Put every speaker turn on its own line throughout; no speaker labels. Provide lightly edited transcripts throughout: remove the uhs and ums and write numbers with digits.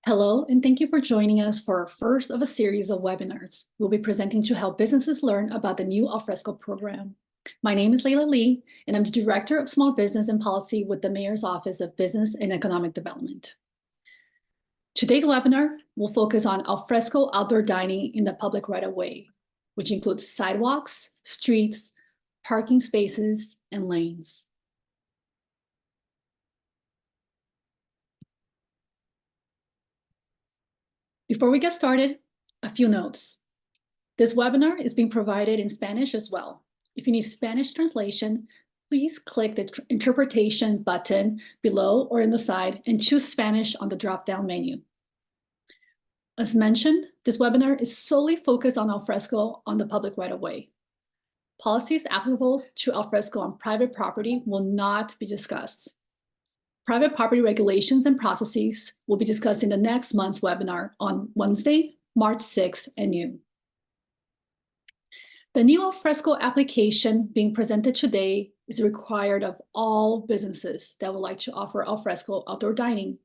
Hello, and thank you for joining us for our first of a series of webinars. We'll be presenting to help businesses learn about the new Fresco program. My name is Layla Lee, and I'm the Director of Small Business and Policy with the Mayor's Office of Business and Economic Development. Today's webinar will focus on alfresco outdoor dining in the public right-of-way, which includes sidewalks, streets, parking spaces, and lanes. Before we get started, a few notes. This webinar is being provided in Spanish as well. If you need Spanish translation, please click the interpretation button below or on the side and choose Spanish on the drop-down menu. As mentioned, this webinar is solely focused on alfresco on the public right-of-way. Policies applicable to alfresco on private property will not be discussed. Private property regulations and processes will be discussed in the next month's webinar on Wednesday, March 6th at noon. The new alfresco application being presented today is required of all businesses that would like to offer alfresco outdoor dining,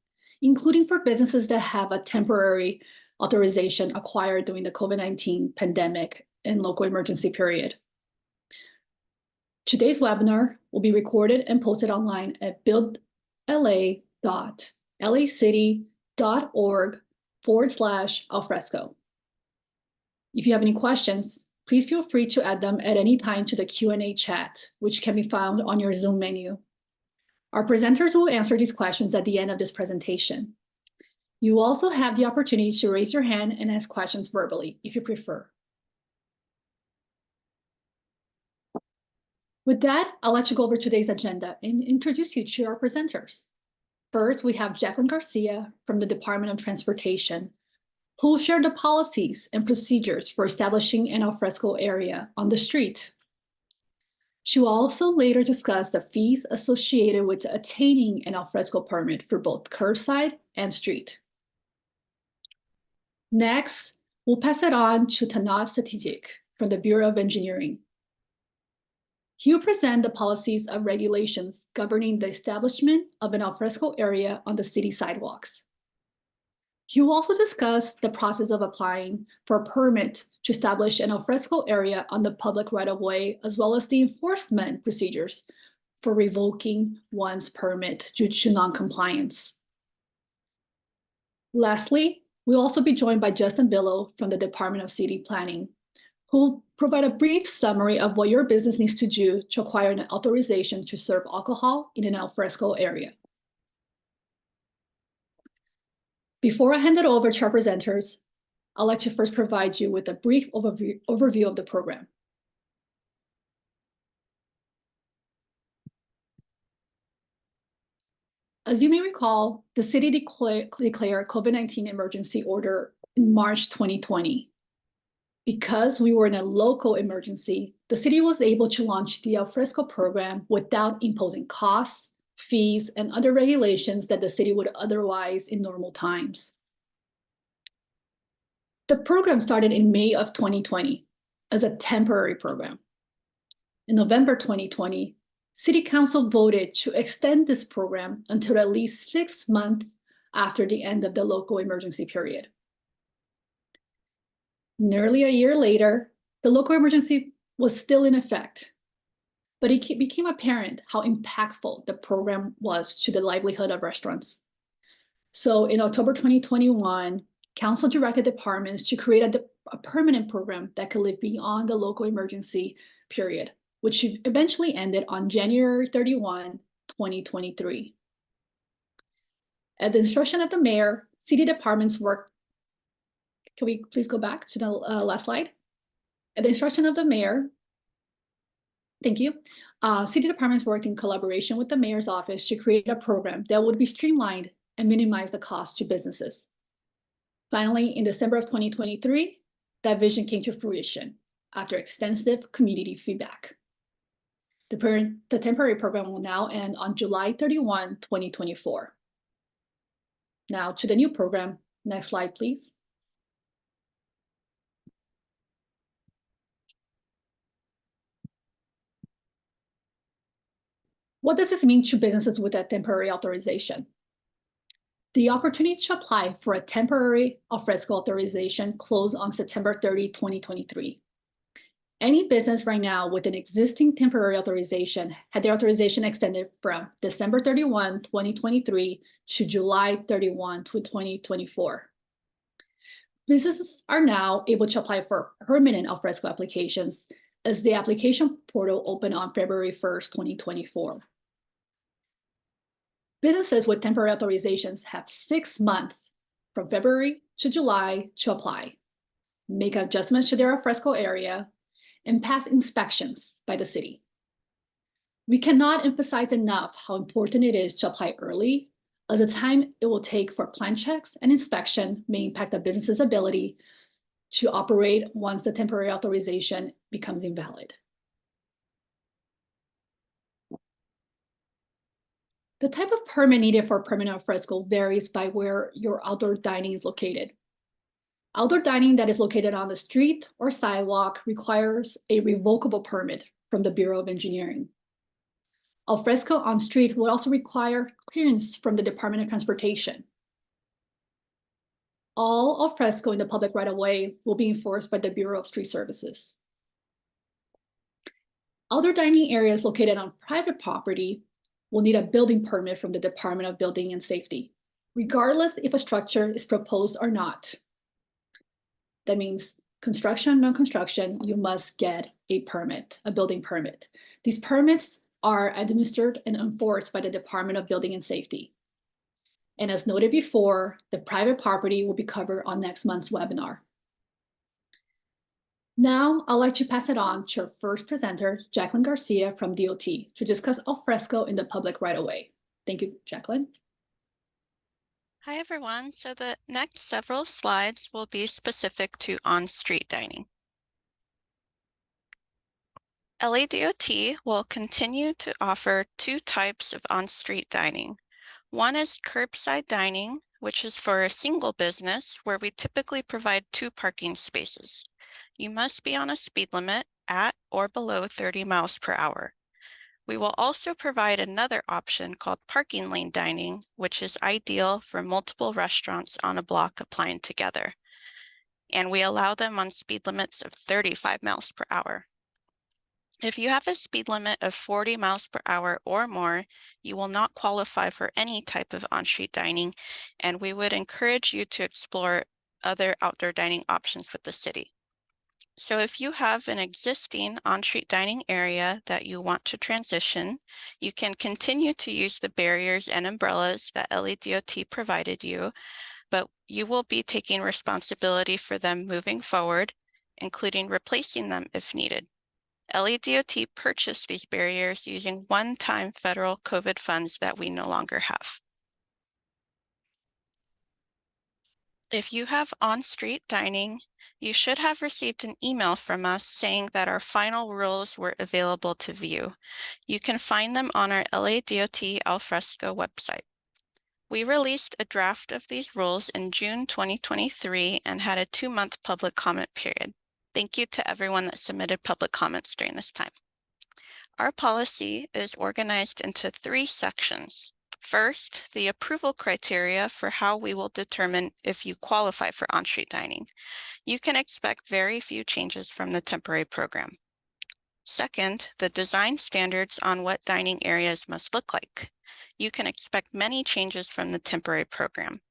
including for businesses that have a temporary authorization acquired during the COVID-19 pandemic and local emergency period. Today's webinar will be recorded and posted online at buildla.lacity.org/alfresco. If you have any questions, please feel free to add them at any time to the Q&A chat, which can be found on your Zoom menu. Our presenters will answer these questions at the end of this presentation. You also have the opportunity to raise your hand and ask questions verbally if you prefer. With that, I'll let you go over today's agenda and introduce you to our presenters. First, we have Jacqueline Garcia from the Department of Transportation, who will share the policies and procedures for establishing an alfresco area on the street. She will also later discuss the fees associated with attaining an alfresco permit for both curbside and street. Next, we'll pass it on to Tanad Strategic from the Bureau of Engineering. He will present the policies and regulations governing the establishment of an alfresco area on the city sidewalks. He will also discuss the process of applying for a permit to establish an alfresco area on the public right-of-way, as well as the enforcement procedures for revoking one's permit due to non-compliance. Lastly, we'll also be joined by Justin Billow from the Department of City Planning, who will provide a brief summary of what your business needs to do to acquire an authorization to serve alcohol in an alfresco area. Before I hand it over to our presenters, I'd like to first provide you with a brief overview of the program. As you may recall, the city declared COVID-19 emergency order in March 2020. Because we were in a local emergency, the city was able to launch the alfresco program without imposing costs, fees, and other regulations that the city would otherwise in normal times. The program started in May of 2020 as a temporary program. In November 2020, City Council voted to extend this program until at least 6 months after the end of the local emergency period. Nearly a year later, the local emergency was still in effect, but it became apparent how impactful the program was to the livelihood of restaurants. So in October 2021, Council directed departments to create a permanent program that could live beyond the local emergency period, which eventually ended on January 31, 2023. At the instruction of the mayor, city departments worked. Can we please go back to the last slide? At the instruction of the mayor, thank you. City departments worked in collaboration with the mayor's office to create a program that would be streamlined and minimize the cost to businesses. Finally, in December of 2023, that vision came to fruition after extensive community feedback. The temporary program will now end on July 31, 2024. Now to the new program. Next slide, please. What does this mean to businesses with a temporary authorization? The opportunity to apply for a temporary alfresco authorization closed on September 30, 2023. Any business right now with an existing temporary authorization had their authorization extended from December 31, 2023 to July 31, 2024. Businesses are now able to apply for permanent alfresco applications as the application portal opened on February 1st, 2024. Businesses with temporary authorizations have 6 months from February to July to apply, make adjustments to their alfresco area, and pass inspections by the city. We cannot emphasize enough how important it is to apply early, as the time it will take for plan checks and inspection may impact the business's ability to operate once the temporary authorization becomes invalid. The type of permit needed for permanent alfresco varies by where your outdoor dining is located. Outdoor dining that is located on the street or sidewalk requires a revocable permit from the Bureau of Engineering. Alfresco on street will also require clearance from the Department of Transportation. All alfresco in the public right-of-way will be enforced by the Bureau of Street Services. Outdoor dining areas located on private property will need a building permit from the Department of Building and Safety, regardless if a structure is proposed or not. That means construction, non-construction, you must get a permit, a building permit. These permits are administered and enforced by the Department of Building and Safety. And as noted before, the private property will be covered on next month's webinar. Now, I'd like to pass it on to our first presenter, Jacqueline Garcia from DOT, to discuss alfresco in the public right-of-way. Thank you, Jacqueline.
Hi, everyone. So the next several slides will be specific to on-street dining. LADOT will continue to offer 2 types of on-street dining. One is curbside dining, which is for a single business where we typically provide 2 parking spaces. You must be on a speed limit at or below 30 miles per hour. We will also provide another option called parking lane dining, which is ideal for multiple restaurants on a block applying together. And we allow them on speed limits of 35 miles per hour. If you have a speed limit of 40 miles per hour or more, you will not qualify for any type of on-street dining, and we would encourage you to explore other outdoor dining options with the city. So if you have an existing on-street dining area that you want to transition, you can continue to use the barriers and umbrellas that LADOT provided you, but you will be taking responsibility for them moving forward, including replacing them if needed. LADOT purchased these barriers using one-time federal COVID funds that we no longer have. If you have on-street dining, you should have received an email from us saying that our final rules were available to view. You can find them on our LADOT Alfresco website. We released a draft of these rules in June 2023 and had a 2-month public comment period. Thank you to everyone that submitted public comments during this time. Our policy is organized into 3 sections. First, the approval criteria for how we will determine if you qualify for on-street dining. You can expect very few changes from the temporary program. Second, the design standards on what dining areas must look like. You can expect many changes from the temporary program.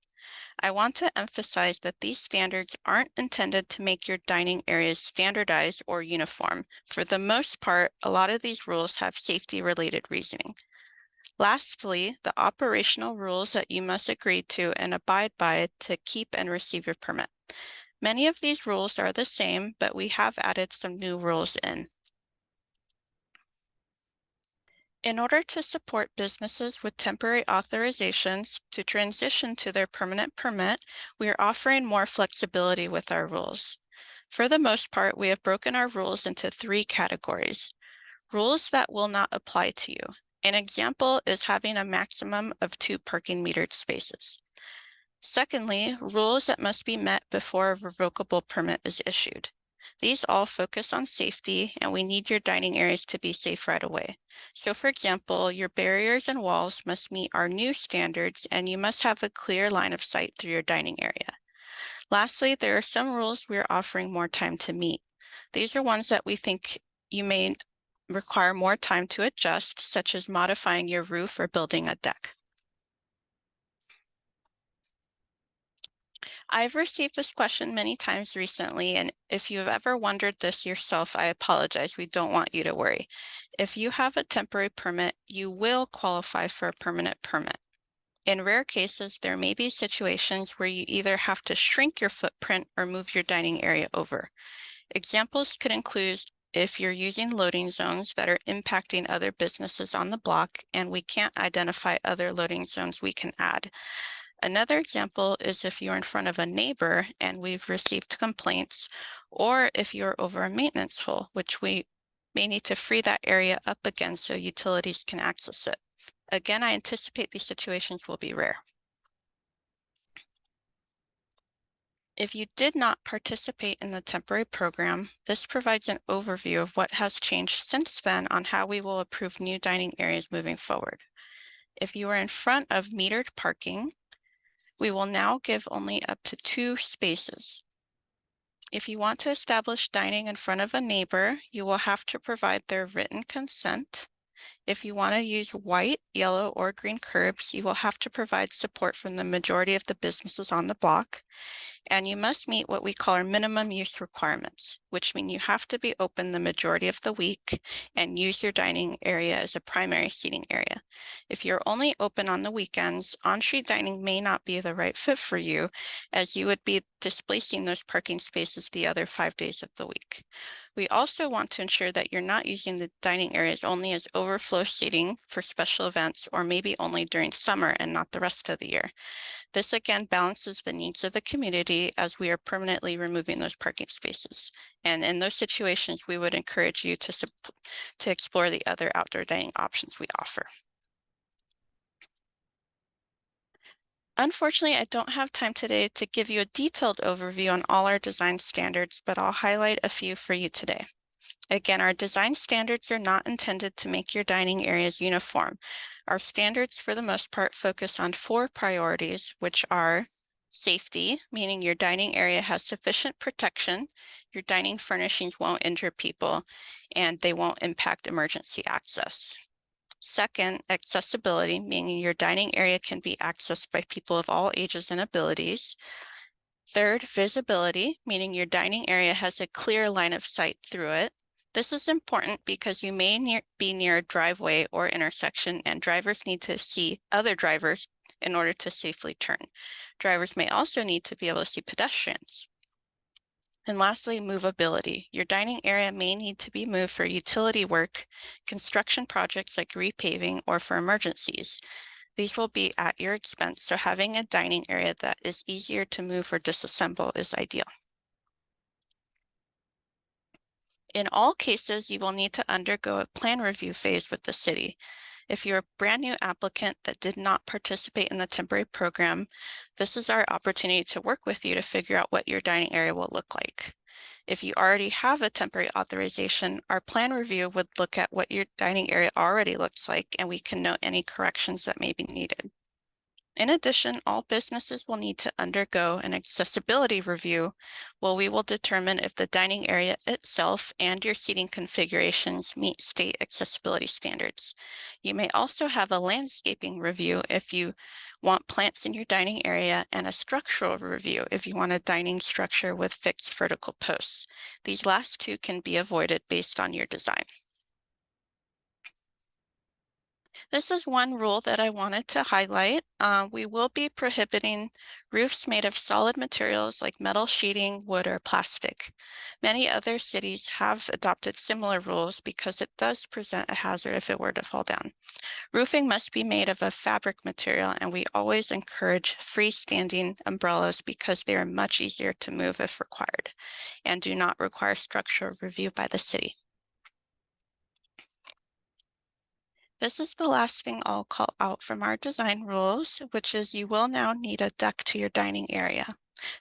I want to emphasize that these standards aren't intended to make your dining areas standardized or uniform. For the most part, a lot of these rules have safety-related reasoning. Lastly, the operational rules that you must agree to and abide by to keep and receive your permit. Many of these rules are the same, but we have added some new rules in. In order to support businesses with temporary authorizations to transition to their permanent permit, we are offering more flexibility with our rules. For the most part, we have broken our rules into 3 categories. Rules that will not apply to you. An example is having a maximum of 2 parking metered spaces. Secondly, rules that must be met before a revocable permit is issued. These all focus on safety, and we need your dining areas to be safe right away. So for example, your barriers and walls must meet our new standards, and you must have a clear line of sight through your dining area. Lastly, there are some rules we're offering more time to meet. These are ones that we think you may require more time to adjust, such as modifying your roof or building a deck. I've received this question many times recently, and if you've ever wondered this yourself, I apologize. We don't want you to worry. If you have a temporary permit, you will qualify for a permanent permit. In rare cases, there may be situations where you either have to shrink your footprint or move your dining area over. Examples could include if you're using loading zones that are impacting other businesses on the block and we can't identify other loading zones we can add. Another example is if you're in front of a neighbor and we've received complaints, or if you're over a maintenance hole, which we may need to free that area up again so utilities can access it. Again, I anticipate these situations will be rare. If you did not participate in the temporary program, this provides an overview of what has changed since then on how we will approve new dining areas moving forward. If you are in front of metered parking, we will now give only up to 2 spaces. If you want to establish dining in front of a neighbor, you will have to provide their written consent. If you want to use white, yellow, or green curbs, you will have to provide support from the majority of the businesses on the block. And you must meet what we call our minimum use requirements, which mean you have to be open the majority of the week and use your dining area as a primary seating area. If you're only open on the weekends, on-street dining may not be the right fit for you, as you would be displacing those parking spaces the other 5 days of the week. We also want to ensure that you're not using the dining areas only as overflow seating for special events, or maybe only during summer and not the rest of the year. This again balances the needs of the community as we are permanently removing those parking spaces. And in those situations, we would encourage you to explore the other outdoor dining options we offer. Unfortunately, I don't have time today to give you a detailed overview on all our design standards, but I'll highlight a few for you today. Again, our design standards are not intended to make your dining areas uniform. Our standards, for the most part, focus on 4 priorities, which are safety, meaning your dining area has sufficient protection, your dining furnishings won't injure people, and they won't impact emergency access. Second, accessibility, meaning your dining area can be accessed by people of all ages and abilities. Third, visibility, meaning your dining area has a clear line of sight through it. This is important because you may be near a driveway or intersection, and drivers need to see other drivers in order to safely turn. Drivers may also need to be able to see pedestrians. And lastly, movability. Your dining area may need to be moved for utility work, construction projects like repaving, or for emergencies. These will be at your expense, so having a dining area that is easier to move or disassemble is ideal. In all cases, you will need to undergo a plan review phase with the city. If you're a brand new applicant that did not participate in the temporary program, this is our opportunity to work with you to figure out what your dining area will look like. If you already have a temporary authorization, our plan review would look at what your dining area already looks like, and we can note any corrections that may be needed. In addition, all businesses will need to undergo an accessibility review, where we will determine if the dining area itself and your seating configurations meet state accessibility standards. You may also have a landscaping review if you want plants in your dining area, and a structural review if you want a dining structure with fixed vertical posts. These last 2 can be avoided based on your design. This is one rule that I wanted to highlight. We will be prohibiting roofs made of solid materials like metal sheeting, wood, or plastic. Many other cities have adopted similar rules because it does present a hazard if it were to fall down. Roofing must be made of a fabric material, and we always encourage freestanding umbrellas because they are much easier to move if required and do not require structural review by the city. This is the last thing I'll call out from our design rules, which is you will now need a deck to your dining area.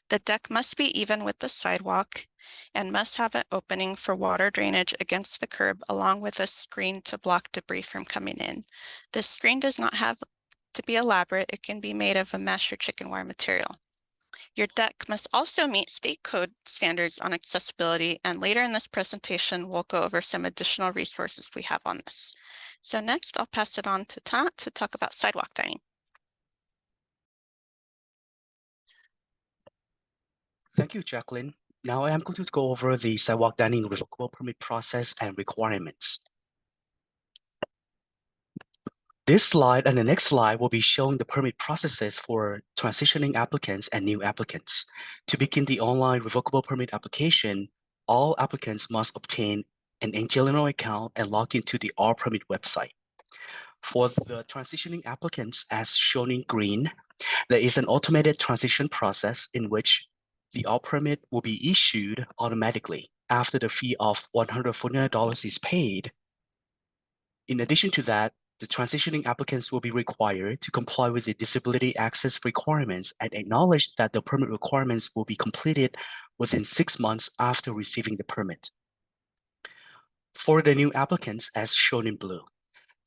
The deck must be even with the sidewalk. and must have an opening for water drainage against the curb along with a screen to block debris from coming in. This screen does not have to be elaborate. It can be made of a mesh or chicken wire material. Your deck must also meet state code standards on accessibility, and later in this presentation, we'll go over some additional resources we have on this. So next, I'll pass it on to Tat to talk about sidewalk dining.
Thank you, Jacqueline. Now I am going to go over the sidewalk dining revocable permit process and requirements. This slide and the next slide will be showing the permit processes for transitioning applicants and new applicants. To begin the online revocable permit application, all applicants must obtain an Angelino account and log into the R-Permit website. For the transitioning applicants, as shown in green, there is an automated transition process in which the R-Permit will be issued automatically after the fee of $149 is paid. In addition to that, the transitioning applicants will be required to comply with the disability access requirements and acknowledge that the permit requirements will be completed within 6 months after receiving the permit. For the new applicants, as shown in blue,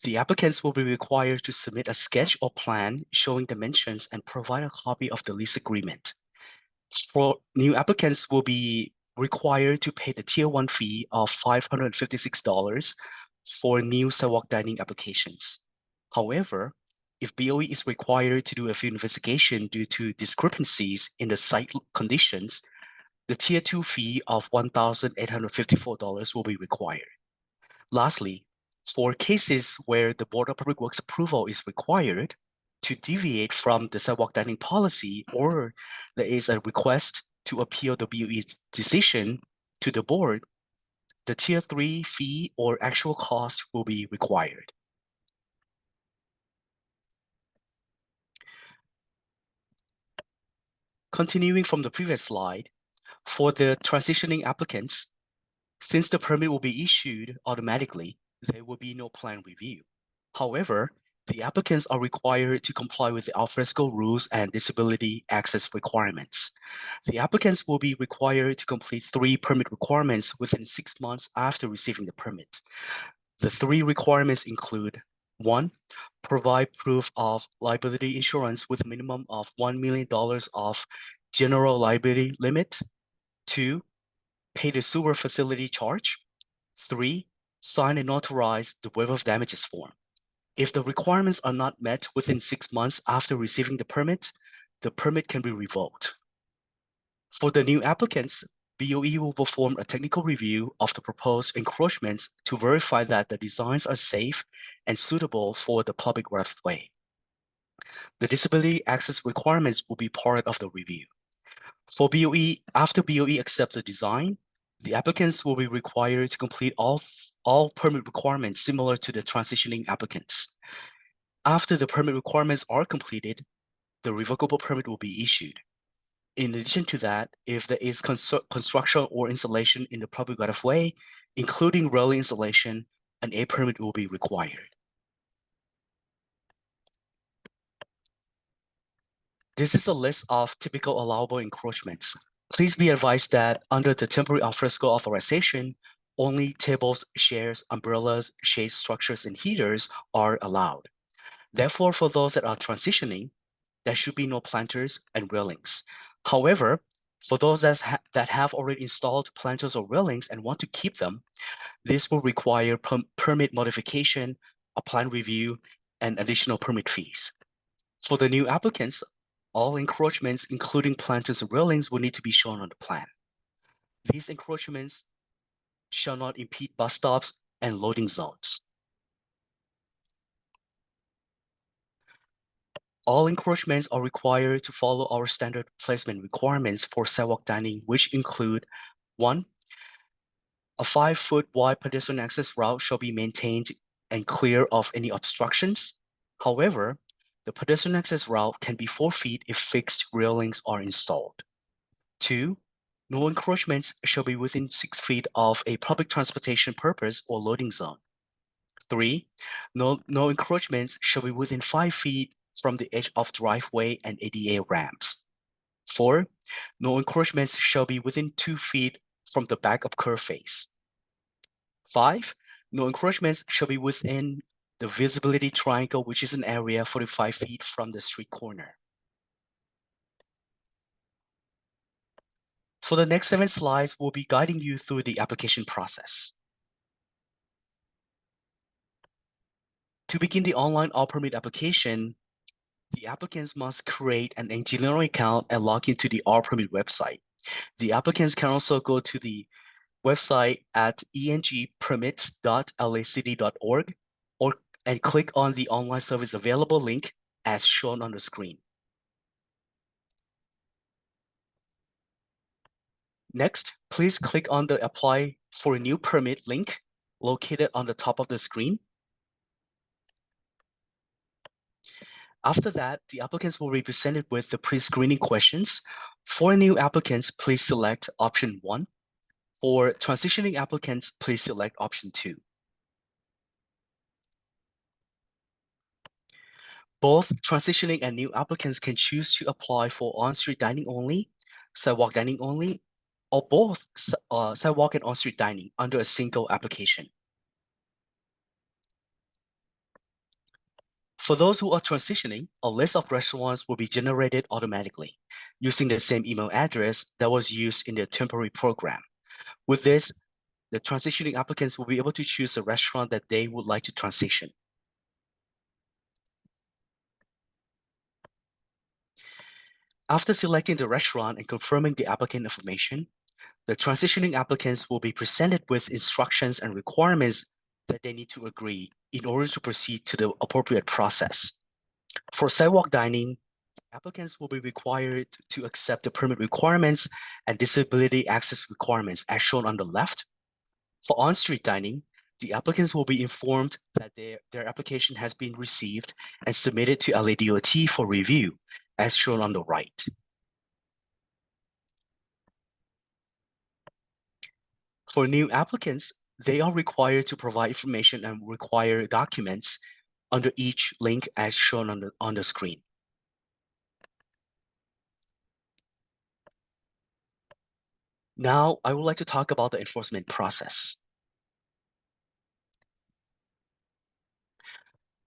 the applicants will be required to submit a sketch or plan showing dimensions and provide a copy of the lease agreement. For new applicants will be required to pay the Tier 1 fee of $556 for new sidewalk dining applications. However, if BOE is required to do a field investigation due to discrepancies in the site conditions, the Tier 2 fee of $1,854 will be required. Lastly, for cases where the Board of Public Works approval is required to deviate from the sidewalk dining policy, or there is a request to appeal the BOE's decision to the board, the Tier 3 fee or actual cost will be required. Continuing from the previous slide, for the transitioning applicants, since the permit will be issued automatically, there will be no plan review. However, the applicants are required to comply with the Fresco rules and disability access requirements. The applicants will be required to complete 3 permit requirements within 6 months after receiving the permit. The 3 requirements include: 1, provide proof of liability insurance with a minimum of $1 million of general liability limit. 2, pay the sewer facility charge. 3, sign and notarize the waiver of damages form. If the requirements are not met within 6 months after receiving the permit can be revoked. For the new applicants, BOE will perform a technical review of the proposed encroachments to verify that the designs are safe and suitable for the public right-of-way. The disability access requirements will be part of the review. For BOE, after BOE accepts the design, the applicants will be required to complete all permit requirements similar to the transitioning applicants. After the permit requirements are completed, the revocable permit will be issued. In addition to that, if there is construction or installation in the public right-of-way, including railing installation, an A permit will be required. This is a list of typical allowable encroachments. Please be advised that under the temporary alfresco authorization, only tables, chairs, umbrellas, shade structures, and heaters are allowed. Therefore, for those that are transitioning, there should be no planters and railings. However, for those that have already installed planters or railings and want to keep them, this will require permit modification, a plan review, and additional permit fees. For the new applicants, all encroachments, including planters and railings, will need to be shown on the plan. These encroachments shall not impede bus stops and loading zones. All encroachments are required to follow our standard placement requirements for sidewalk dining, which include: 1, a 5-foot wide pedestrian access route shall be maintained and clear of any obstructions. However, the pedestrian access route can be 4 feet if fixed railings are installed. 2, no encroachments shall be within 6 feet of a public transportation purpose or loading zone. 3, no encroachments shall be within 5 feet from the edge of driveway and ADA ramps. 4, no encroachments shall be within 2 feet from the back of curve face. 5. No encroachments shall be within the visibility triangle, which is an area 45 feet from the street corner. For the next 7 slides, we'll be guiding you through the application process. To begin the online all-permit application, the applicants must create an engineering account and log into the all-permit website. The applicants can also go to the website at engpermits.lacity.org and click on the online service available link as shown on the screen. Next, please click on the Apply for a New Permit link located on the top of the screen. After that, the applicants will be presented with the pre-screening questions. For new applicants, please select option 1. For transitioning applicants, please select option 2. Both transitioning and new applicants can choose to apply for on-street dining only, sidewalk dining only, or both sidewalk and on-street dining under a single application. For those who are transitioning, a list of restaurants will be generated automatically using the same email address that was used in the temporary program. With this, the transitioning applicants will be able to choose a restaurant that they would like to transition. After selecting the restaurant and confirming the applicant information, the transitioning applicants will be presented with instructions and requirements that they need to agree in order to proceed to the appropriate process. For sidewalk dining, applicants will be required to accept the permit requirements and disability access requirements as shown on the left. For on-street dining, the applicants will be informed that their application has been received and submitted to LADOT for review, as shown on the right. For new applicants, they are required to provide information and require documents under each link as shown on the screen. Now, I would like to talk about the enforcement process.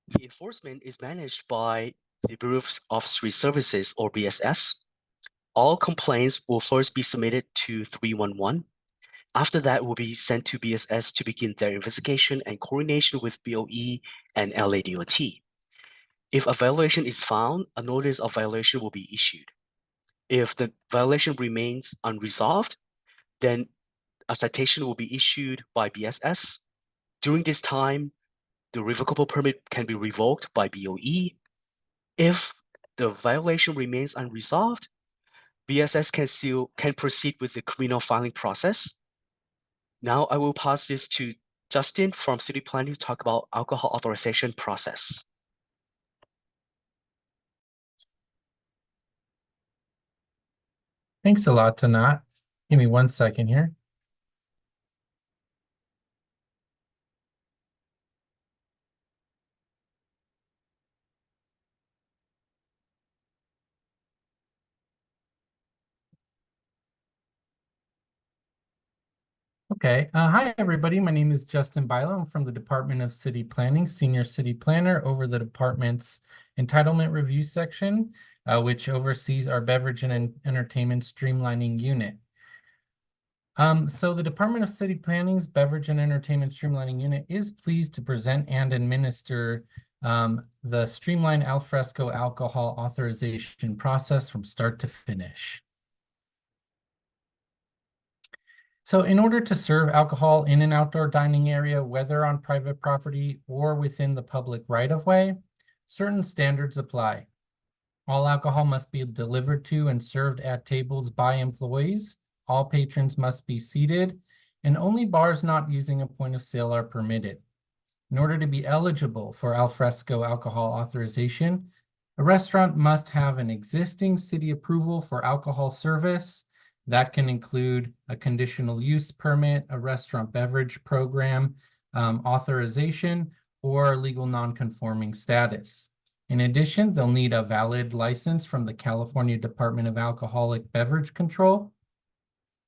The enforcement is managed by the Bureau of Street Services, or BSS. All complaints will first be submitted to 311. After that, will be sent to BSS to begin their investigation and coordination with BOE and LADOT. If a violation is found, a notice of violation will be issued. If the violation remains unresolved, then a citation will be issued by BSS. During this time, the revocable permit can be revoked by BOE. If the violation remains unresolved, BSS can proceed with the criminal filing process. Now I will pass this to Justin from City Planning to talk about alcohol authorization process.
Thanks a lot, Tanat. Give me 1 second here. Okay. Hi, everybody. My name is Justin Bilo. I'm from the Department of City Planning, Senior City Planner over the department's Entitlement Review section, which oversees our Beverage and Entertainment Streamlining Unit. So the Department of City Planning's Beverage and Entertainment Streamlining Unit is pleased to present and administer the streamlined al fresco alcohol authorization process from start to finish. So in order to serve alcohol in an outdoor dining area, whether on private property or within the public right-of-way, certain standards apply. All alcohol must be delivered to and served at tables by employees. All patrons must be seated, and only bars not using a point of sale are permitted. In order to be eligible for al fresco alcohol authorization, a restaurant must have an existing city approval for alcohol service. That can include a conditional use permit, a restaurant beverage program authorization, or legal non-conforming status. In addition, they'll need a valid license from the California Department of Alcoholic Beverage Control.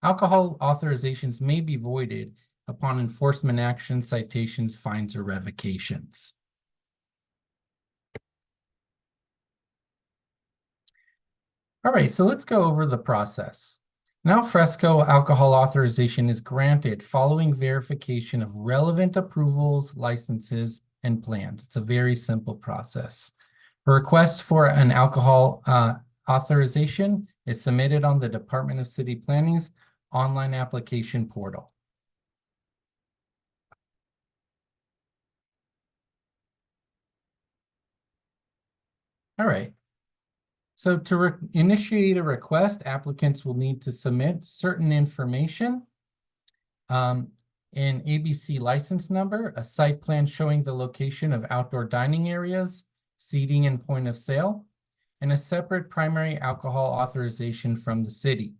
Alcohol authorizations may be voided upon enforcement actions, citations, fines, or revocations. All right, so let's go over the process. Now, Fresco alcohol authorization is granted following verification of relevant approvals, licenses, and plans. It's a very simple process. A request for an alcohol authorization is submitted on the Department of City Planning's online application portal. All right. So to initiate a request, applicants will need to submit certain information, an ABC license number, a site plan showing the location of outdoor dining areas, seating and point of sale, and a separate primary alcohol authorization from the city.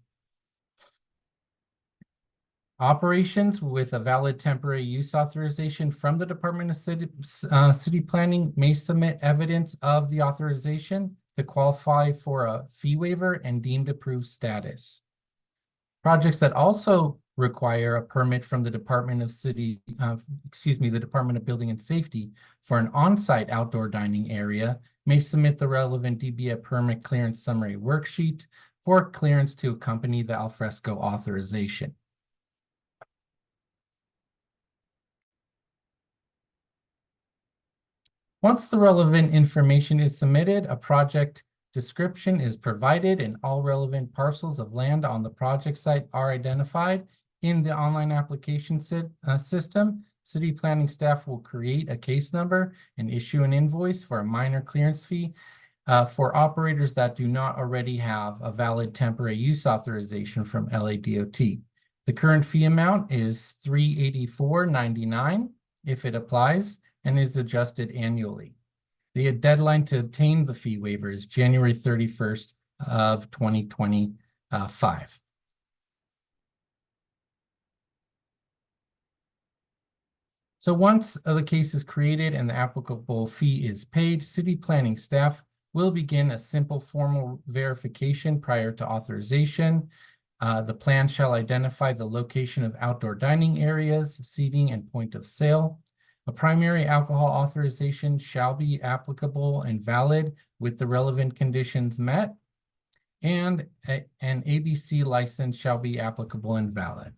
Operations with a valid temporary use authorization from the Department of City Planning may submit evidence of the authorization to qualify for a fee waiver and deemed approved status. Projects that also require a permit from the Department of Building and Safety for an on-site outdoor dining area may submit the relevant DBA permit clearance summary worksheet for clearance to accompany the alfresco authorization. Once the relevant information is submitted, a project description is provided and all relevant parcels of land on the project site are identified in the online application system. City planning staff will create a case number and issue an invoice for a minor clearance fee for operators that do not already have a valid temporary use authorization from LADOT. The current fee amount is $384.99 if it applies, and is adjusted annually. The deadline to obtain the fee waiver is January 31st of 2025. So once the case is created and the applicable fee is paid, city planning staff will begin a simple formal verification prior to authorization. The plan shall identify the location of outdoor dining areas, seating, and point of sale. A primary alcohol authorization shall be applicable and valid with the relevant conditions met, and an ABC license shall be applicable and valid.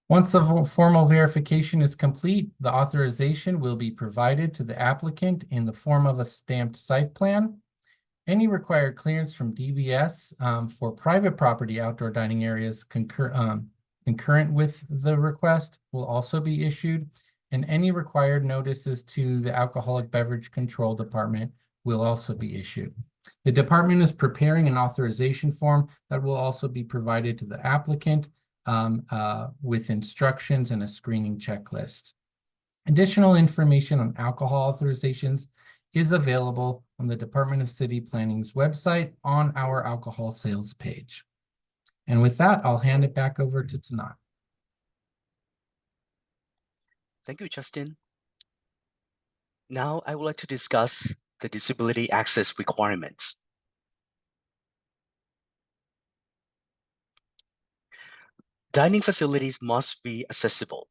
Once the formal verification is complete, the authorization will be provided to the applicant in the form of a stamped site plan. Any required clearance from DBS for private property outdoor dining areas concurrent with the request will also be issued, and any required notices to the Alcoholic Beverage Control Department will also be issued. The department is preparing an authorization form that will also be provided to the applicant with instructions and a screening checklist. Additional information on alcohol authorizations is available on the Department of City Planning's website on our alcohol sales page. And with that, I'll hand it back over to Tanat.
Thank you, Justin. Now I would like to discuss the disability access requirements. Dining facilities must be accessible.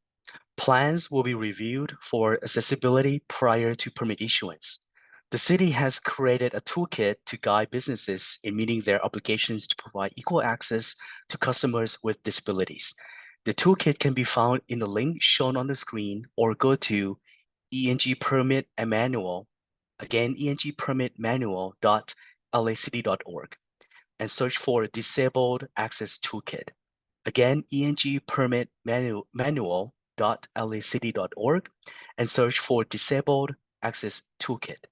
Plans will be reviewed for accessibility prior to permit issuance. The city has created a toolkit to guide businesses in meeting their obligations to provide equal access to customers with disabilities. The toolkit can be found in the link shown on the screen or go to ENG Permit and Manual, again, engpermitmanual.lacity.org, and search for Disabled Access Toolkit. Again, ENG Permit Manual.lacity.org, and search for Disabled Access Toolkit.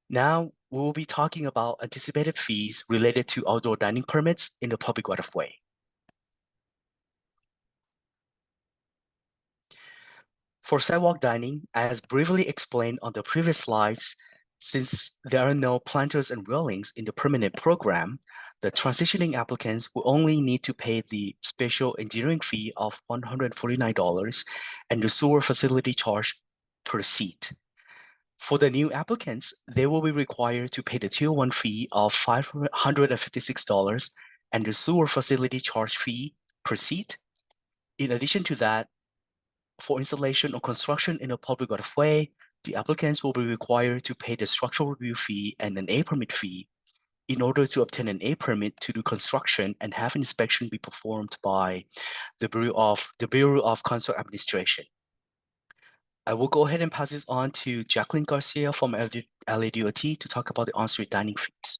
Now, we will be talking about anticipated fees related to outdoor dining permits in the public right-of-way. For sidewalk dining, as briefly explained on the previous slides, since there are no planters and railings in the permanent program, the transitioning applicants will only need to pay the special engineering fee of $149 and the sewer facility charge per seat. For the new applicants, they will be required to pay the Tier 1 fee of $556 and the sewer facility charge fee per seat. In addition to that, for installation or construction in a public right-of-way, the applicants will be required to pay the structural review fee and an A permit fee in order to obtain an A permit to do construction and have inspection be performed by the Bureau of Construct Administration. I will go ahead and pass this on to Jacqueline Garcia from LADOT to talk about the on-street dining fees.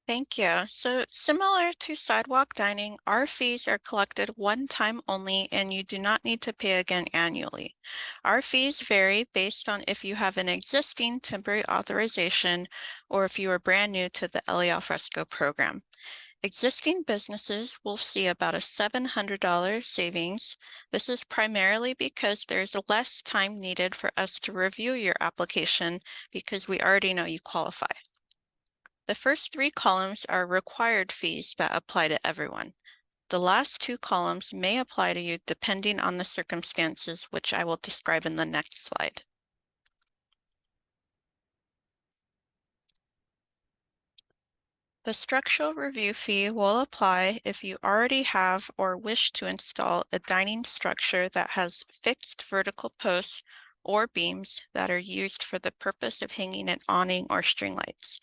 Thank you. So similar to sidewalk dining, our fees are collected one time only and you do not need to pay again annually. Our fees vary based on if you have an existing temporary authorization or if you are brand new to the LA Fresco program. Existing businesses will see about a $700 savings. This is primarily because there's less time needed for us to review your application because we already know you qualify. The first three columns are required fees that apply to everyone. The last two columns may apply to you depending on the circumstances, which I will describe in the next slide. The structural review fee will apply if you already have or wish to install a dining structure that has fixed vertical posts or beams that are used for the purpose of hanging an awning or string lights.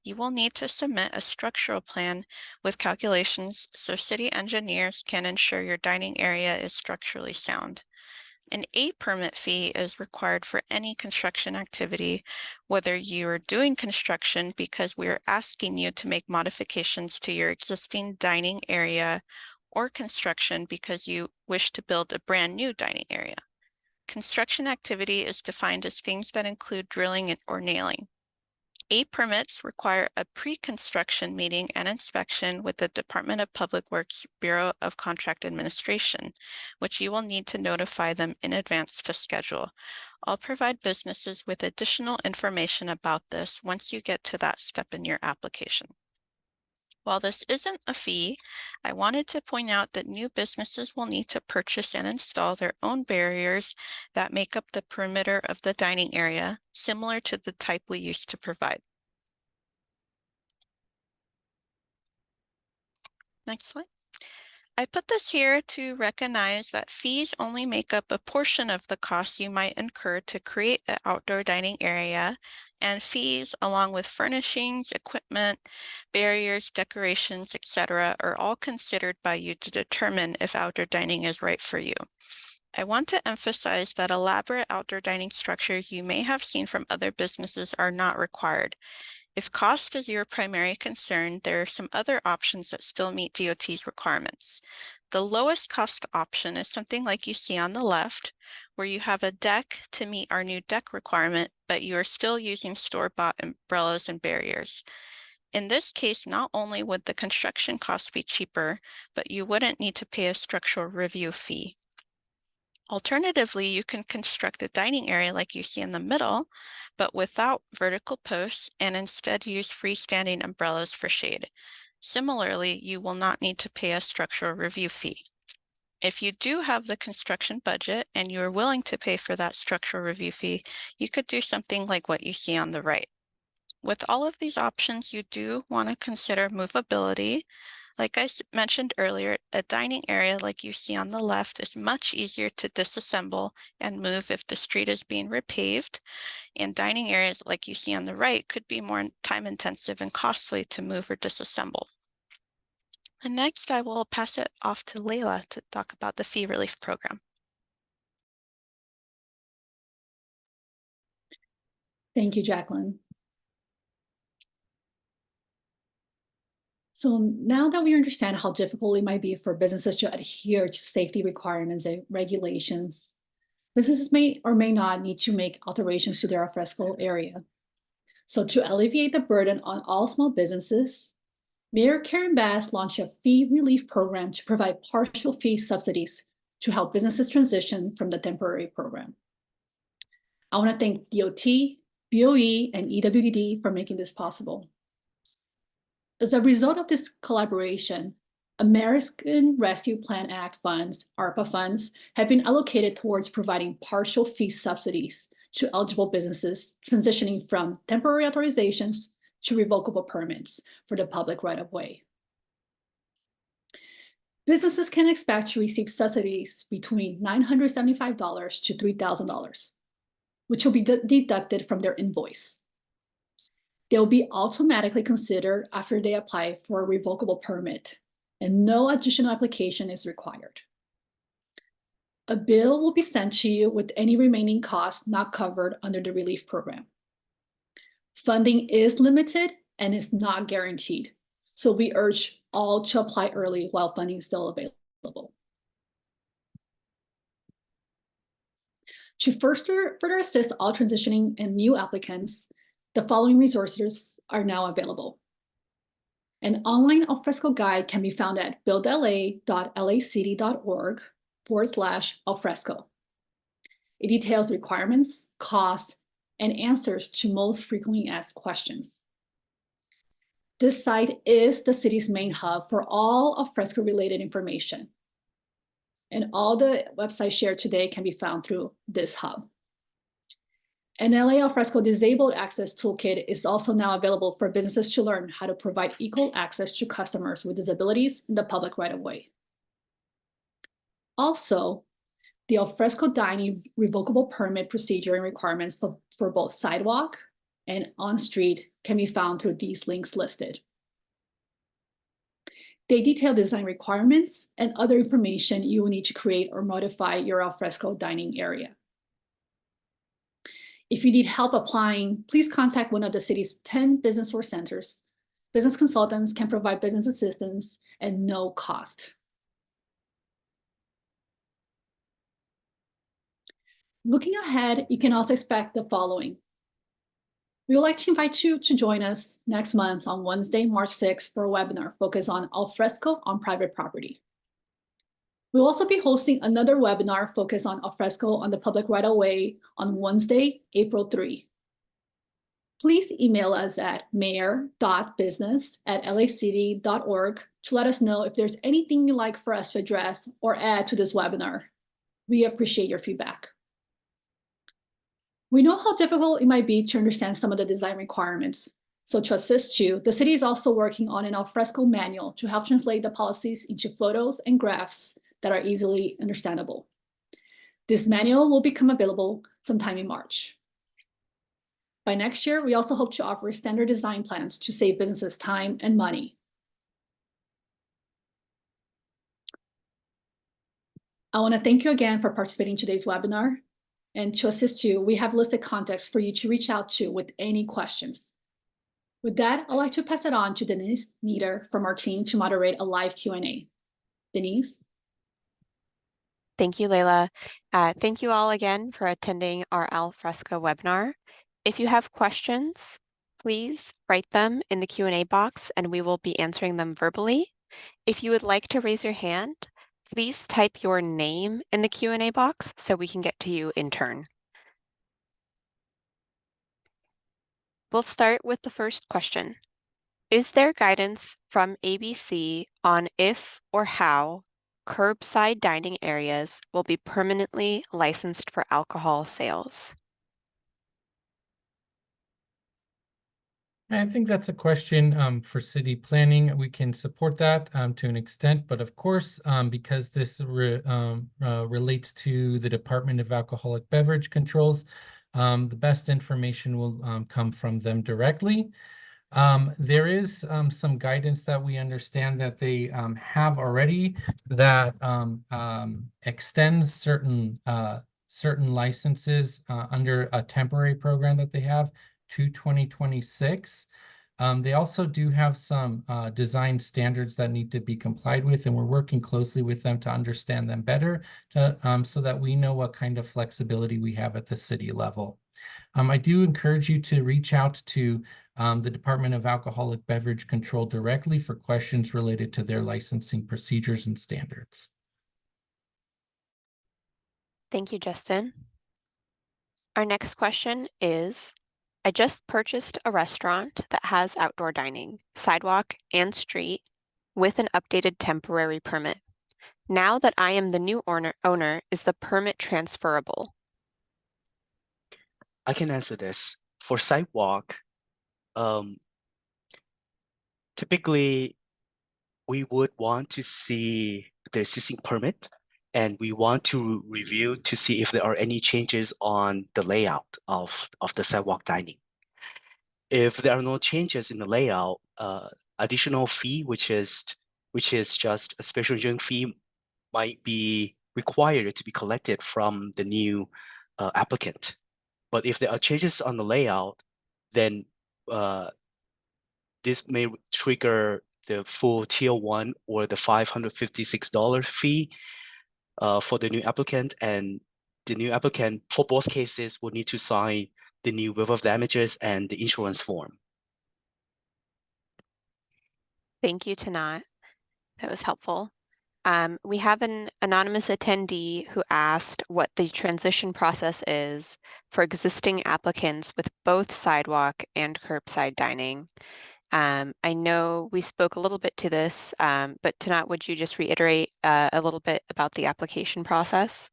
You will need to submit a structural plan with calculations so city engineers can ensure your dining area is structurally sound. An A permit fee is required for any construction activity, whether you are doing construction because we are asking you to make modifications to your existing dining area, or construction because you wish to build a brand new dining area. Construction activity is defined as things that include drilling or nailing. A permits require a pre-construction meeting and inspection with the Department of Public Works Bureau of Contract Administration, which you will need to notify them in advance to schedule. I'll provide businesses with additional information about this once you get to that step in your application. While this isn't a fee, I wanted to point out that new businesses will need to purchase and install their own barriers that make up the perimeter of the dining area, similar to the type we used to provide. Next slide. I put this here to recognize that fees only make up a portion of the costs you might incur to create an outdoor dining area, and fees along with furnishings, equipment, barriers, decorations, etc. are all considered by you to determine if outdoor dining is right for you. I want to emphasize that elaborate outdoor dining structures you may have seen from other businesses are not required. If cost is your primary concern, there are some other options that still meet DOT's requirements. The lowest cost option is something like you see on the left, where you have a deck to meet our new deck requirement, but you are still using store-bought umbrellas and barriers. In this case, not only would the construction cost be cheaper, but you wouldn't need to pay a structural review fee. Alternatively, you can construct a dining area like you see in the middle, but without vertical posts and instead use freestanding umbrellas for shade. Similarly, you will not need to pay a structural review fee. If you do have the construction budget and you are willing to pay for that structural review fee, you could do something like what you see on the right. With all of these options, you do want to consider movability. Like I mentioned earlier, a dining area like you see on the left is much easier to disassemble and move if the street is being repaved, and dining areas like you see on the right could be more time-intensive and costly to move or disassemble. And next, I will pass it off to Layla to talk about the fee relief program.
Thank you, Jacqueline. So now that we understand how difficult it might be for businesses to adhere to safety requirements and regulations, businesses may or may not need to make alterations to their alfresco area. So to alleviate the burden on all small businesses, Mayor Karen Bass launched a fee relief program to provide partial fee subsidies to help businesses transition from the temporary program. I want to thank DOT, BOE, and EWDD for making this possible. As a result of this collaboration, American Rescue Plan Act funds, ARPA funds, have been allocated towards providing partial fee subsidies to eligible businesses transitioning from temporary authorizations to revocable permits for the public right-of-way. Businesses can expect to receive subsidies between $975 to $3,000, which will be deducted from their invoice. They will be automatically considered after they apply for a revocable permit, and no additional application is required. A bill will be sent to you with any remaining costs not covered under the relief program. Funding is limited and is not guaranteed, so we urge all to apply early while funding is still available. To further assist all transitioning and new applicants, the following resources are now available. An online alfresco guide can be found at buildla.lacity.org/alfresco. It details requirements, costs, and answers to most frequently asked questions. This site is the city's main hub for all alfresco related information. And all the websites shared today can be found through this hub. An LA Alfresco Disabled Access Toolkit is also now available for businesses to learn how to provide equal access to customers with disabilities in the public right-of-way. Also, the alfresco dining revocable permit procedure and requirements for both sidewalk and on-street can be found through these links listed. They detail design requirements and other information you will need to create or modify your alfresco dining area. If you need help applying, please contact one of the city's 10 business source centers. Business consultants can provide business assistance at no cost. Looking ahead, you can also expect the following. We would like to invite you to join us next month on Wednesday, March 6th for a webinar focused on alfresco on private property. We'll also be hosting another webinar focused on alfresco on the public right-of-way on Wednesday, April 3. Please email us at mayor.business@lacity.org to let us know if there's anything you'd like for us to address or add to this webinar. We appreciate your feedback. We know how difficult it might be to understand some of the design requirements. So to assist you, the city is also working on an alfresco manual to help translate the policies into photos and graphs that are easily understandable. This manual will become available sometime in March. By next year, we also hope to offer standard design plans to save businesses time and money. I want to thank you again for participating in today's webinar. And to assist you, we have listed contacts for you to reach out to with any questions. With that, I'd like to pass it on to Denise Nieder from our team to moderate a live Q&A. Denise?
Thank you, Layla. Thank you all again for attending our Alfresco webinar. If you have questions, please write them in the Q&A box and we will be answering them verbally. If you would like to raise your hand, please type your name in the Q&A box so we can get to you in turn. We'll start with the first question. Is there guidance from ABC on if or how curbside dining areas will be permanently licensed for alcohol sales?
I think that's a question for city planning. We can support that to an extent, but of course, because this relates to the Department of Alcoholic Beverage Controls, the best information will come from them directly. There is some guidance that we understand that they have already that extends certain licenses under a temporary program that they have to 2026. They also do have some design standards that need to be complied with, and we're working closely with them to understand them better so that we know what kind of flexibility we have at the city level. I do encourage you to reach out to the Department of Alcoholic Beverage Control directly for questions related to their licensing procedures and standards.
Thank you, Justin. Our next question is, I just purchased a restaurant that has outdoor dining, sidewalk and street. with an updated temporary permit. Now that I am the new owner, is the permit transferable?
I can answer this. For sidewalk, typically we would want to see the existing permit, and we want to review to see if there are any changes on the layout of the sidewalk dining. If there are no changes in the layout, additional fee, which is just a special engineering fee, might be required to be collected from the new applicant. But if there are changes on the layout, then this may trigger the full tier 1 or the $556 fee for the new applicant, and the new applicant for both cases will need to sign the new waiver of damages and the insurance form.
Thank you, Tanat. That was helpful. We have an anonymous attendee who asked what the transition process is for existing applicants with both sidewalk and curbside dining. I know we spoke a little bit to this, but Tanat, would you just reiterate a little bit about the application process?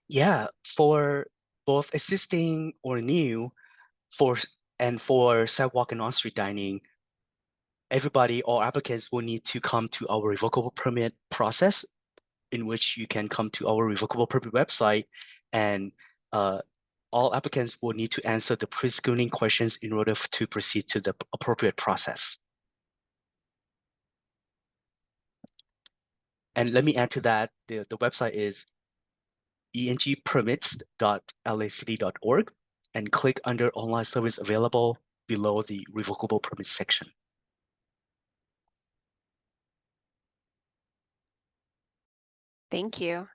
Yeah, for both existing or new, for sidewalk and on-street dining, all applicants will need to come to our revocable permit process, in which you can come to our revocable permit website, and all applicants will need to answer the pre-screening questions in order to proceed to the appropriate process. And let me add to that, the website is engpermits.lacity.org, and click under online service available below the revocable permit section.
Thank you.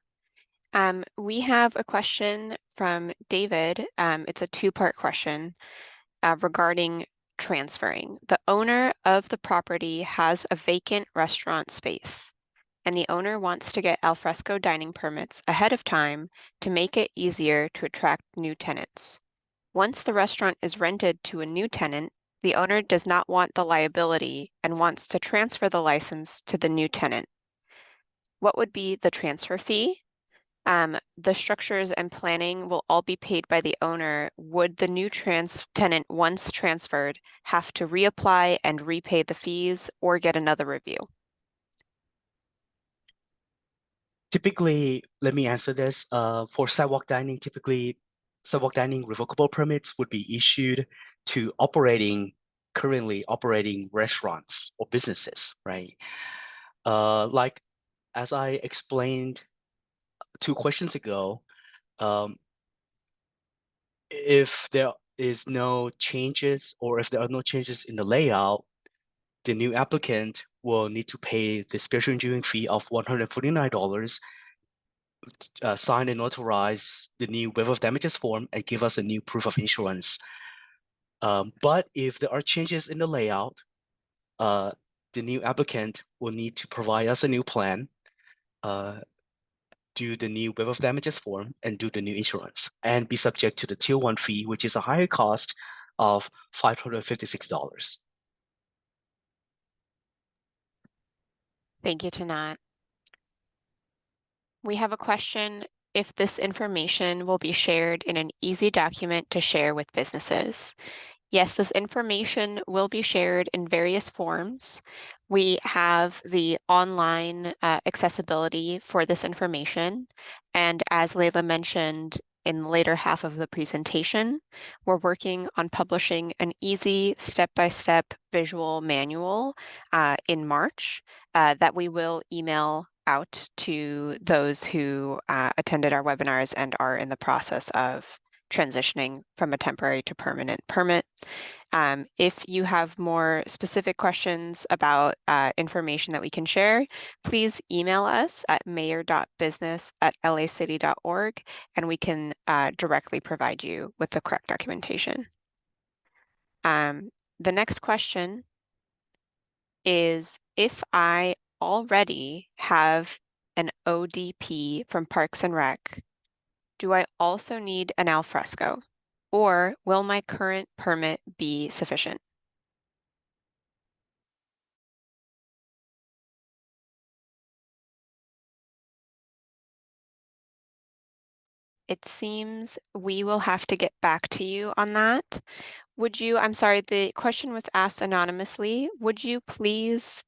We have a question from David. It's a two-part question regarding transferring. The owner of the property has a vacant restaurant space, and the owner wants to get alfresco dining permits ahead of time to make it easier to attract new tenants. Once the restaurant is rented to a new tenant, the owner does not want the liability and wants to transfer the license to the new tenant. What would be the transfer fee? The structures and planning will all be paid by the owner. Would the new tenant, once transferred, have to reapply and repay the fees or get another review?
Typically, let me answer this. For sidewalk dining, typically, sidewalk dining revocable permits would be issued to currently operating restaurants or businesses, right? Like, as I explained 2 questions ago, if there is no changes, or if there are no changes in the layout, the new applicant will need to pay the special engineering fee of $149, sign and notarize the new waiver of damages form, and give us a new proof of insurance. But if there are changes in the layout, the new applicant will need to provide us a new plan, do the new waiver of damages form, and do the new insurance, and be subject to the tier 1 fee, which is a higher cost of $556.
Thank you, Tanat. We have a question if this information will be shared in an easy document to share with businesses. Yes, this information will be shared in various forms. We have the online accessibility for this information. And as Layla mentioned in the later half of the presentation, we're working on publishing an easy step-by-step visual manual in March that we will email out to those who attended our webinars and are in the process of transitioning from a temporary to permanent permit. If you have more specific questions about information that we can share, please email us at mayor.business@lacity.org, and we can directly provide you with the correct documentation. The next question is, if I already have an ODP from Parks and Rec, do I also need an alfresco, or will my current permit be sufficient? It seems we will have to get back to you on that. I'm sorry, the question was asked anonymously. Would you please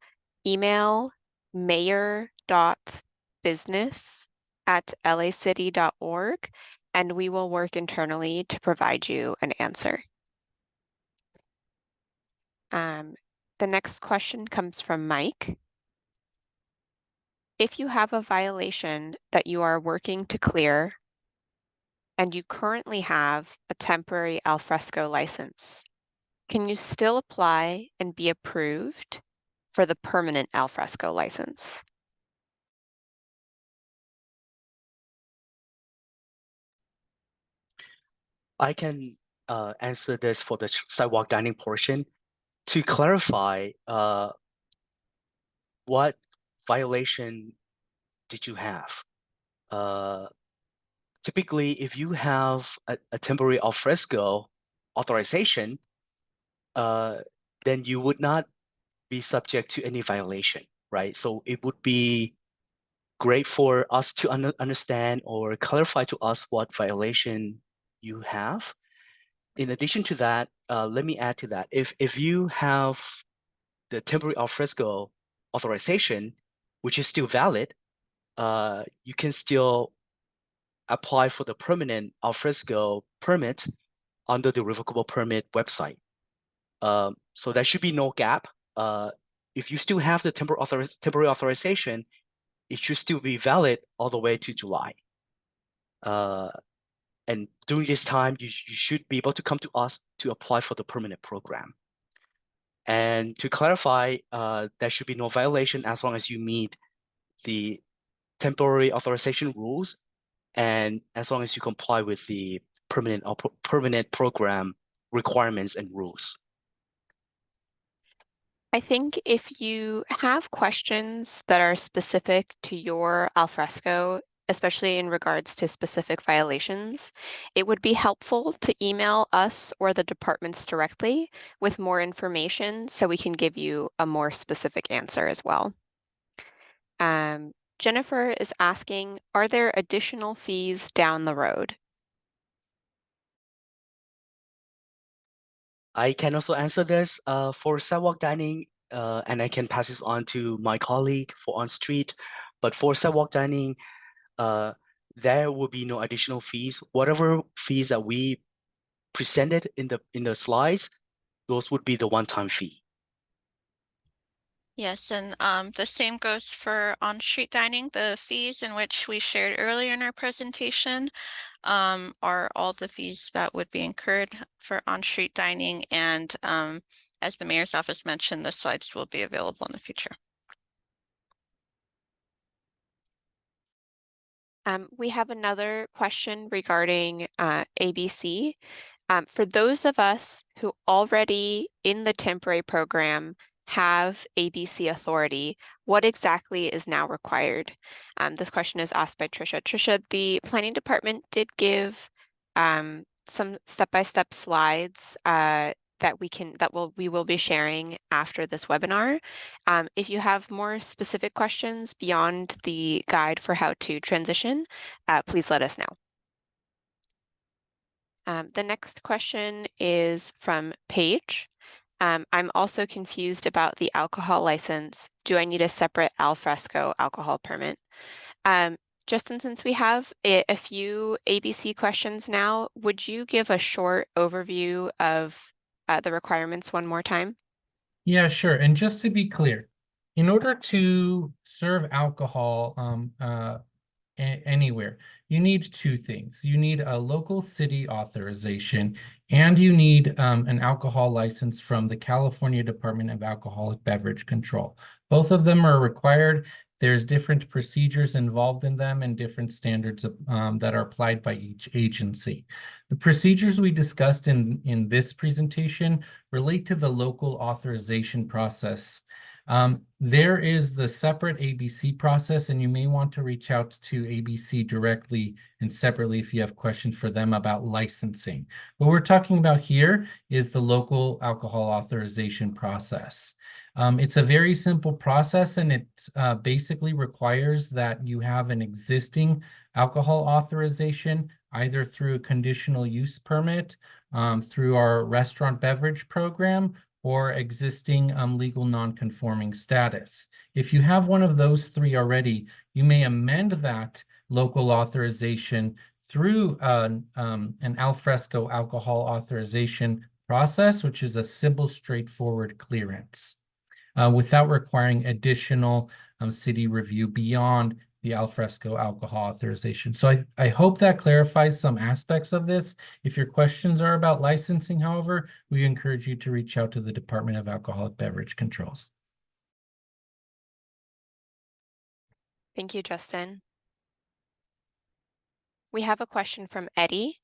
email mayor.business@lacity.org and we will work internally to provide you an answer. The next question comes from Mike. If you have a violation that you are working to clear and you currently have a temporary alfresco license, can you still apply and be approved for the permanent alfresco license?
I can answer this for the sidewalk dining portion. To clarify, what violation did you have? Typically, if you have a temporary alfresco authorization, then you would not be subject to any violation, right? So it would be great for us to understand or clarify to us what violation you have. In addition to that, let me add to that. If you have the temporary alfresco authorization, which is still valid, you can still apply for the permanent alfresco permit under the revocable permit website. So there should be no gap. If you still have the temporary authorization, it should still be valid all the way to July. And during this time, you should be able to come to us to apply for the permanent program. And to clarify, there should be no violation as long as you meet the temporary authorization rules and as long as you comply with the permanent program requirements and rules.
I think if you have questions that are specific to your alfresco, especially in regards to specific violations, it would be helpful to email us or the departments directly with more information so we can give you a more specific answer as well. Jennifer is asking, are there additional fees down the road?
I can also answer this for sidewalk dining, and I can pass this on to my colleague for on-street. But for sidewalk dining, there will be no additional fees. Whatever fees that we presented in the slides, those would be the one-time fee.
Yes, and the same goes for on-street dining. The fees in which we shared earlier in our presentation are all the fees that would be incurred for on-street dining. And as the mayor's office mentioned, the slides will be available in the future.
We have another question regarding ABC. For those of us who already in the temporary program have ABC authority, what exactly is now required? This question is asked by Trisha. Trisha, the planning department did give some step-by-step slides we will be sharing after this webinar. If you have more specific questions beyond the guide for how to transition, please let us know. The next question is from Paige. I'm also confused about the alcohol license. Do I need a separate alfresco alcohol permit? Justin, since we have a few ABC questions now, would you give a short overview of the requirements one more time?
Yeah, sure. And just to be clear, in order to serve alcohol anywhere, you need two things. You need a local city authorization and you need an alcohol license from the California Department of Alcoholic Beverage Control. Both of them are required. There's different procedures involved in them and different standards that are applied by each agency. The procedures we discussed in this presentation relate to the local authorization process. There is the separate ABC process, and you may want to reach out to ABC directly and separately if you have questions for them about licensing. What we're talking about here is the local alcohol authorization process. It's a very simple process, and it basically requires that you have an existing alcohol authorization, either through conditional use permit, through our restaurant beverage program, or existing legal non-conforming status. If you have one of those three already, you may amend that local authorization through an alfresco alcohol authorization process, which is a simple, straightforward clearance without requiring additional city review beyond the alfresco alcohol authorization. So I hope that clarifies some aspects of this. If your questions are about licensing, however, we encourage you to reach out to the Department of Alcoholic Beverage Controls.
Thank you, Justin. We have a question from Eddie.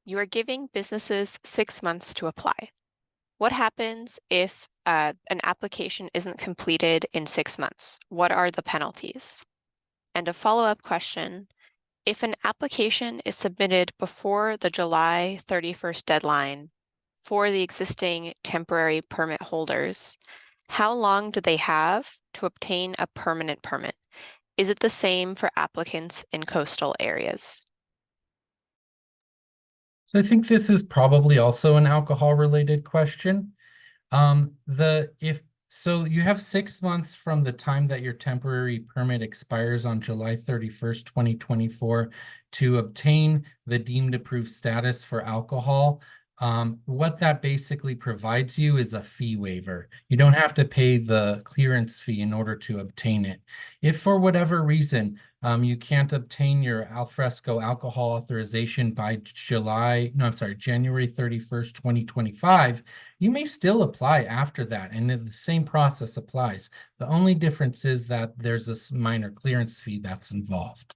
You are giving businesses 6 months to apply. What happens if an application isn't completed in 6 months? What are the penalties? And a follow-up question, if an application is submitted before the July 31st deadline for the existing temporary permit holders, how long do they have to obtain a permanent permit? Is it the same for applicants in coastal areas?
So I think this is probably also an alcohol-related question. So you have 6 months from the time that your temporary permit expires on July 31st, 2024 to obtain the deemed approved status for alcohol. What that basically provides you is a fee waiver. You don't have to pay the clearance fee in order to obtain it. If for whatever reason you can't obtain your alfresco alcohol authorization by January 31st, 2025, you may still apply after that, and the same process applies. The only difference is that there's a minor clearance fee that's involved.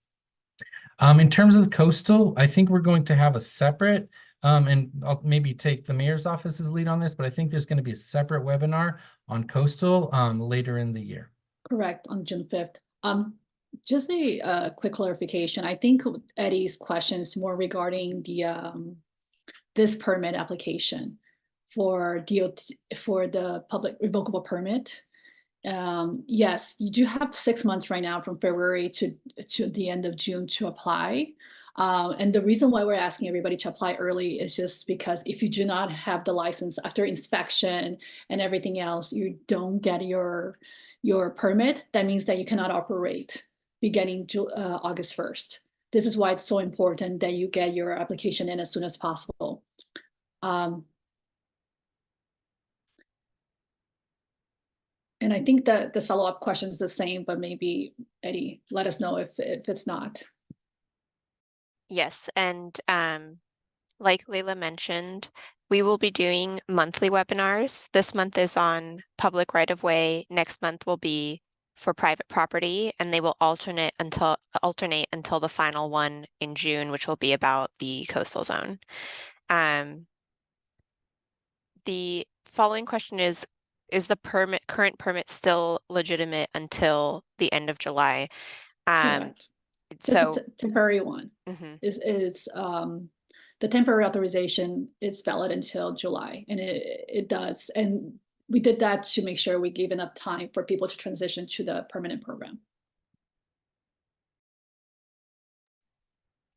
In terms of the coastal, I think we're going to have a separate, and I'll maybe take the mayor's office's lead on this, but I think there's going to be a separate webinar on coastal later in the year.
Correct, on June 5th. Just a quick clarification. I think Eddie's question is more regarding the this permit application for DOT for the public revocable permit. Yes, you do have 6 months right now from February to the end of June to apply. And the reason why we're asking everybody to apply early is just because if you do not have the license after inspection and everything else, you don't get your permit. That means that you cannot operate beginning August 1st. This is why it's so important that you get your application in as soon as possible. And I think that this follow-up question is the same, but maybe Eddie, let us know if it's not.
Yes, and like Layla mentioned, we will be doing monthly webinars. This month is on public right-of-way. Next month will be for private property, and they will alternate until the final one in June, which will be about the coastal zone. The following question is the current permit still legitimate until the end of July?
Correct.
So
just a temporary one is the temporary authorization is valid until July, and it does. And we did that to make sure we gave enough time for people to transition to the permanent program.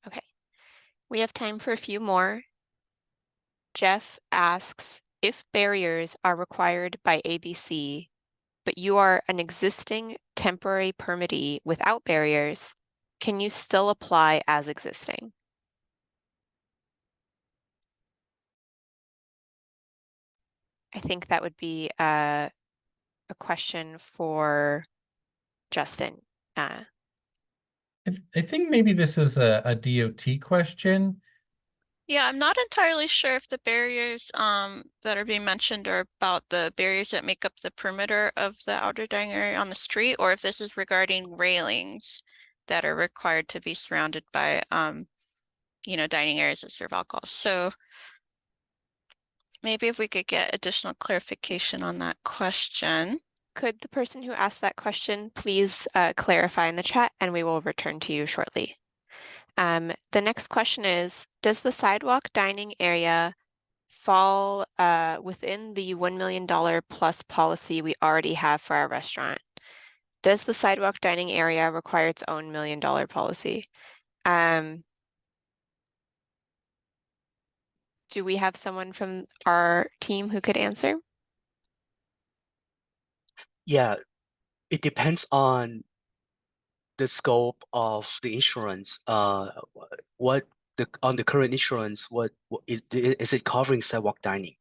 Okay, we have time for a few more. Jeff asks, if barriers are required by ABC, but you are an existing temporary permittee without barriers, can you still apply as existing? I think that would be a question for Justin.
I think maybe this is a DOT question.
Yeah, I'm not entirely sure if the barriers that are being mentioned are about the barriers that make up the perimeter of the outdoor dining area on the street, or if this is regarding railings that are required to be surrounded by dining areas that serve alcohol. So maybe if we could get additional clarification on that question.
Could the person who asked that question please clarify in the chat, and we will return to you shortly. The next question is, does the sidewalk dining area fall within the $1 million plus policy we already have for our restaurant? Does the sidewalk dining area require its own $1 million policy? Do we have someone from our team who could answer?
Yeah, it depends on the scope of the insurance. What on the current insurance, what is it covering sidewalk dining?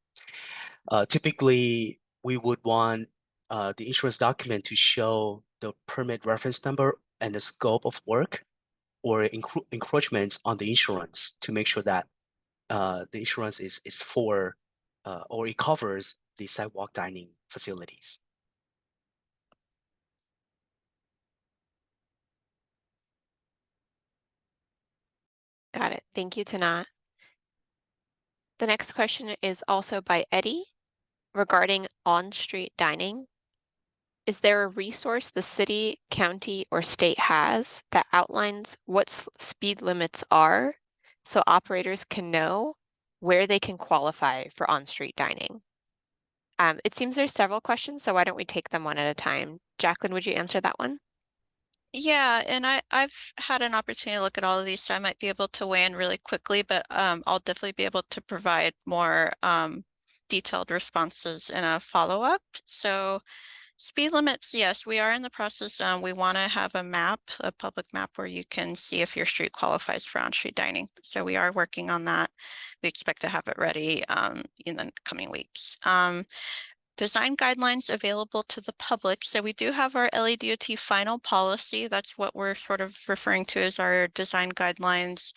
Typically, we would want the insurance document to show the permit reference number and the scope of work or encroachments on the insurance to make sure that the insurance is for or it covers the sidewalk dining facilities.
Got it. Thank you, Tanat. The next question is also by Eddie regarding on-street dining. Is there a resource the city, county, or state has that outlines what speed limits are so operators can know where they can qualify for on-street dining? It seems there's several questions, so why don't we take them one at a time? Jacqueline, would you answer that one?
Yeah, and I've had an opportunity to look at all of these, so I might be able to weigh in really quickly, but I'll definitely be able to provide more detailed responses in a follow-up. So speed limits, yes, we are in the process. We want to have a map, a public map where you can see if your street qualifies for on-street dining. So we are working on that. We expect to have it ready in the coming weeks. Design guidelines available to the public. So we do have our LADOT final policy. That's what we're sort of referring to as our design guidelines.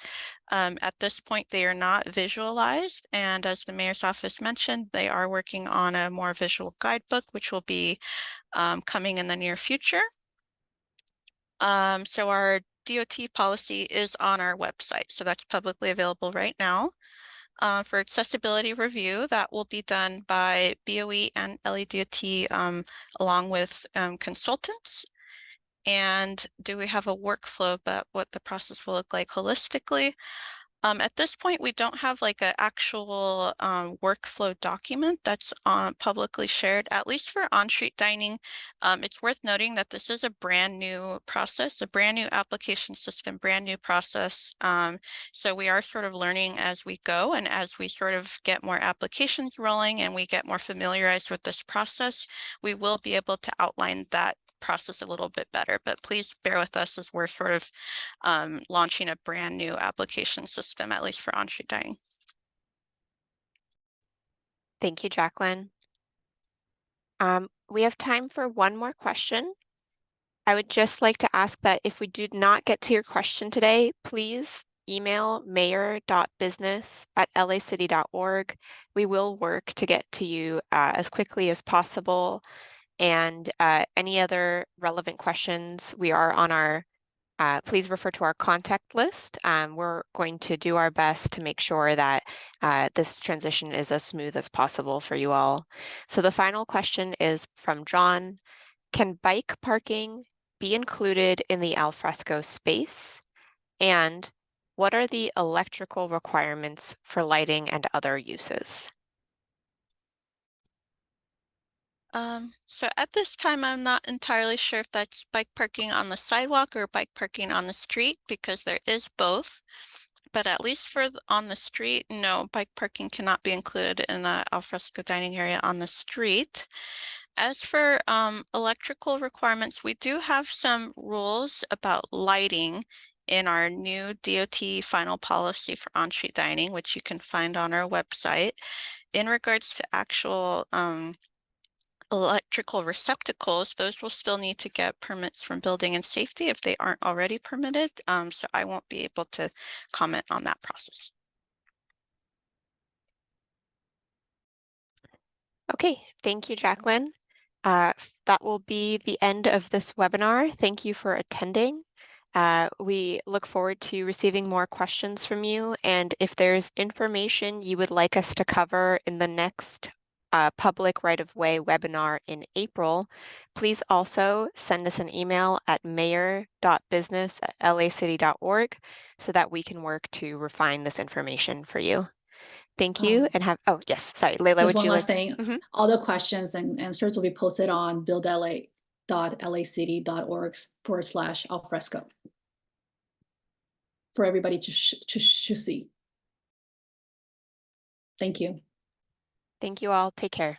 At this point, they are not visualized. And as the mayor's office mentioned, they are working on a more visual guidebook, which will be coming in the near future. So our DOT policy is on our website. So that's publicly available right now. For accessibility review, that will be done by BOE and LADOT along with consultants. And do we have a workflow about what the process will look like holistically? At this point, we don't have like an actual workflow document that's publicly shared, at least for on-street dining. It's worth noting that this is a brand new process, a brand new application system, brand new process. So we are sort of learning as we go, and as we sort of get more applications rolling and we get more familiarized with this process, we will be able to outline that process a little bit better, but please bear with us as we're sort of launching a brand new application system, at least for on-street dining.
Thank you, Jacqueline. We have time for one more question. I would just like to ask that if we did not get to your question today, please email mayor.business@lacity.org. We will work to get to you as quickly as possible. And any other relevant questions, we are on our, please refer to our contact list. We're going to do our best to make sure that this transition is as smooth as possible for you all. So the final question is from John. Can bike parking be included in the alfresco space? And what are the electrical requirements for lighting and other uses?
So at this time, I'm not entirely sure if that's bike parking on the sidewalk or bike parking on the street, because there is both. But at least for on the street, no, bike parking cannot be included in the alfresco dining area on the street. As for electrical requirements, we do have some rules about lighting in our new DOT final policy for on-street dining, which you can find on our website. In regards to actual electrical receptacles, those will still need to get permits from building and safety if they aren't already permitted. So I won't be able to comment on that process.
Okay, thank you, Jacqueline. That will be the end of this webinar. Thank you for attending. We look forward to receiving more questions from you. And if there's information you would like us to cover in the next public right-of-way webinar in April, please also send us an email at mayor.business@lacity.org so that we can work to refine this information for you. Thank you and have, oh yes, sorry, Layla,
Just
would
one
you
last
like?
thing. All the questions and answers will be posted on Build LA www.lacity.org/alfresco for everybody to see. Thank you.
Thank you all. Take care.